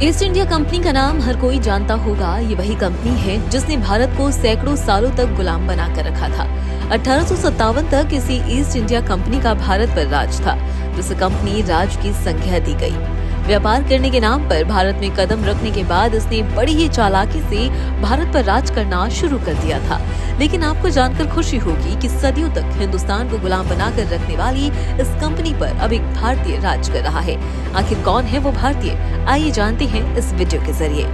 East India company का नाम हर कोई जानता होगा। ये वही कंपनी है जिसने भारत को सैकड़ों सालों तक गुलाम बनाकर रखा था। 1857 तक इसी ईस्ट इंडिया कंपनी का भारत पर राज था, जिसे कंपनी राज की संज्ञा दी गई। व्यापार करने के नाम पर भारत में कदम रखने के बाद इसने बड़ी ही चालाकी से भारत पर राज करना शुरू कर दिया था। लेकिन आपको जानकर खुशी होगी कि सदियों तक हिंदुस्तान को गुलाम बनाकर रखने वाली इस कंपनी पर अब एक भारतीय राज कर रहा है। आखिर कौन है वो भारतीय, आइए जानते हैं इस वीडियो के जरिए।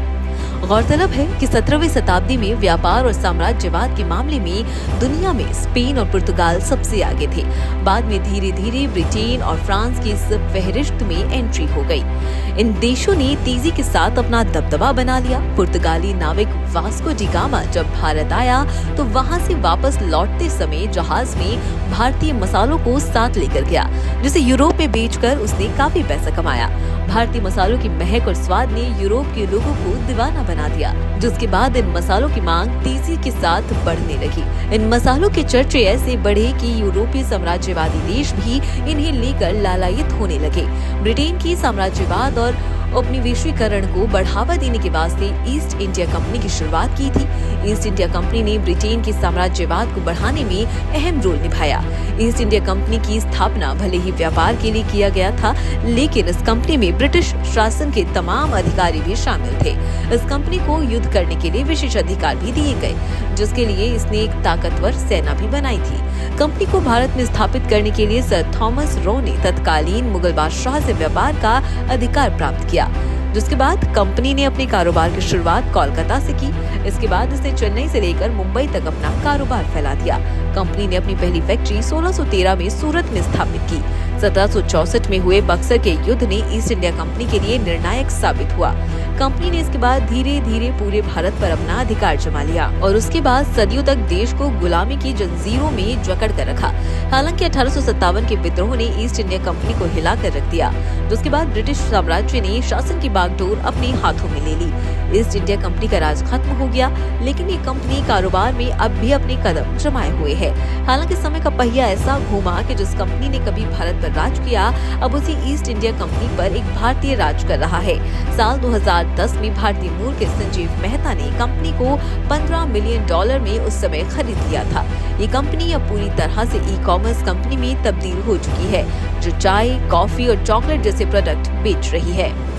गौरतलब है कि 17वीं शताब्दी में व्यापार और साम्राज्यवाद के मामले में दुनिया में स्पेन और पुर्तगाल सबसे आगे थे। बाद में धीरे धीरे ब्रिटेन और फ्रांस की इस फहरिस्त में एंट्री हो गई। इन देशों ने तेजी के साथ अपना दबदबा बना लिया। पुर्तगाली नाविक वास्को डी गामा जब भारत आया तो वहां से वापस लौटते समय जहाज में भारतीय मसालों को साथ लेकर गया, जिसे यूरोप में बेचकर उसने काफी पैसा कमाया। भारतीय मसालों की महक और स्वाद ने यूरोप के लोगों को दीवाना बना दिया, जिसके बाद इन मसालों की मांग तेजी के साथ बढ़ने लगी। इन मसालों के चर्चे ऐसे बढ़े कि यूरोपीय साम्राज्यवादी देश भी इन्हें लेकर लालायित होने लगे। ब्रिटेन की साम्राज्यवाद और उपनिवेशीकरण को बढ़ावा देने के वास्ते ईस्ट इंडिया कंपनी की शुरुआत की थी। ईस्ट इंडिया कंपनी ने ब्रिटेन के साम्राज्यवाद को बढ़ाने में अहम रोल निभाया। ईस्ट इंडिया कंपनी की स्थापना भले ही व्यापार के लिए किया गया था, लेकिन इस कंपनी में ब्रिटिश शासन के तमाम अधिकारी भी शामिल थे। इस कंपनी को युद्ध करने के लिए विशेष अधिकार भी दिए गए, जिसके लिए इसने एक ताकतवर सेना भी बनाई थी। कंपनी को भारत में स्थापित करने के लिए सर थॉमस रो ने तत्कालीन मुगल बादशाह से व्यापार का अधिकार प्राप्त किया, जिसके बाद कंपनी ने अपने कारोबार की शुरुआत कोलकाता से की। इसके बाद इसने चेन्नई से लेकर मुंबई तक अपना कारोबार फैला दिया। कंपनी ने अपनी पहली फैक्ट्री 1613 में सूरत में स्थापित की। 1764 में हुए बक्सर के युद्ध ने ईस्ट इंडिया कंपनी के लिए निर्णायक साबित हुआ। कंपनी ने इसके बाद धीरे धीरे पूरे भारत पर अपना अधिकार जमा लिया और उसके बाद सदियों तक देश को गुलामी की जंजीरों में जकड़ कर रखा। हालांकि 1857 के विद्रोह ने ईस्ट इंडिया कंपनी को हिला कर रख दिया, जिसके बाद ब्रिटिश साम्राज्य ने शासन की बागडोर अपने हाथों में ले ली। ईस्ट इंडिया कंपनी का राज खत्म हो गया, लेकिन ये कंपनी कारोबार में अब भी अपने कदम जमाए हुए है। हालांकि समय का पहिया ऐसा घूमा कि जिस कंपनी ने कभी भारत पर राज किया, अब उसी ईस्ट इंडिया कंपनी पर एक भारतीय राज कर रहा है। साल 2010 में भारतीय मूल के संजीव मेहता ने कंपनी को $15 मिलियन में उस समय खरीद लिया था। ये कंपनी अब पूरी तरह से ई-कॉमर्स कंपनी में तब्दील हो चुकी है, जो चाय, कॉफी और चॉकलेट जैसे प्रोडक्ट बेच रही है।